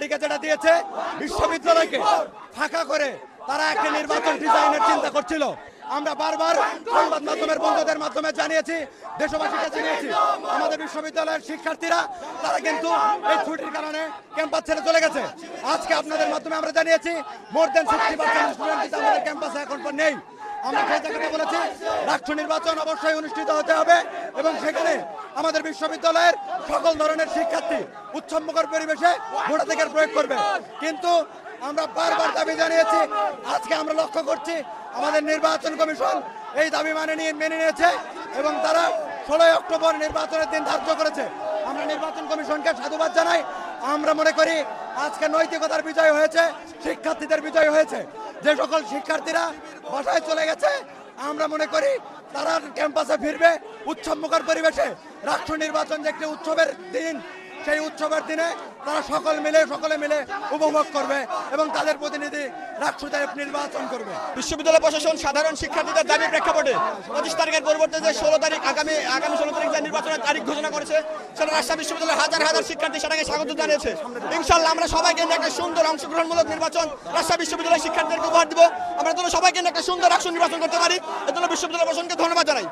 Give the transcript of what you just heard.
তারিখে যেটা দিয়েছে বিশ্ববিদ্যালয়কে ফাঁকা করে তারা একটা নির্বাচন ডিজাইনের চিন্তা করছিল। আমরা বারবার সংবাদ মাধ্যমের বন্ধুদের মাধ্যমে জানিয়েছি, দেশবাসীকে জানিয়েছি, আমাদের বিশ্ববিদ্যালয়ের শিক্ষার্থীরা তারা কিন্তু এই ছুটির কারণে ক্যাম্পাস ছেড়ে চলে গেছে। আজকে আপনাদের মাধ্যমে আমরা জানিয়েছি মোর দেন 60% স্টুডেন্ট কিন্তু আমাদের ক্যাম্পাসে এখন নেই। আমরা সেই জায়গাটা বলেছি রাষ্ট্র নির্বাচন অবশ্যই অনুষ্ঠিত হতে হবে এবং সেখানে আমাদের বিশ্ববিদ্যালয়ের সকল ধরনের শিক্ষার্থী উৎসবমুখর পরিবেশে ভোটাধিকার প্রয়োগ করবে। কিন্তু আমরা বারবার দাবি জানিয়েছি, আজকে আমরা লক্ষ্য করছি আমাদের নির্বাচন কমিশন এই দাবি মেনে নিয়েছে এবং তারা 16 অক্টোবর নির্বাচনের দিন ধার্য করেছে। আমরা নির্বাচন কমিশনকে সাধুবাদ জানাই। আমরা মনে করি আজকে নৈতিকতার বিজয় হয়েছে, শিক্ষার্থীদের বিজয় হয়েছে। যে সকল শিক্ষার্থীরা বাসায় চলে গেছে আমরা মনে করি তারা ক্যাম্পাসে ফিরবে উৎসবমুখর পরিবেশে। রাষ্ট্র নির্বাচন যে একটি উৎসবের দিন, সেই উৎসবের দিনে তারা সকলে মিলে উপভোগ করবে এবং তাদের প্রতিনিধি রাষ্ট্রদেব নির্বাচন করবে। বিশ্ববিদ্যালয় প্রশাসন সাধারণ শিক্ষার্থীদের দাবির প্রেক্ষাপটে 25 তারিখের পরিবর্তে যে 16 তারিখ আগামী 16 তারিখ যে নির্বাচনের তারিখ ঘোষণা করেছে, সেটা রাজশাহী বিশ্ববিদ্যালয়ের হাজার হাজার শিক্ষার্থী সেটাকে স্বাগত জানিয়েছে। ইনশাআল্লাহ আমরা সবাইকে নিয়ে একটা সুন্দর অংশগ্রহণমূলক নির্বাচন রাজশাহী বিশ্ববিদ্যালয়ের শিক্ষার্থীদেরকে উপহার দিব। আমরা যেন সবাইকে নিয়ে একটা সুন্দর রাষ্ট্র নির্বাচন করতে পারি, এর জন্য বিশ্ববিদ্যালয় প্রশাসনকে ধন্যবাদ জানাই।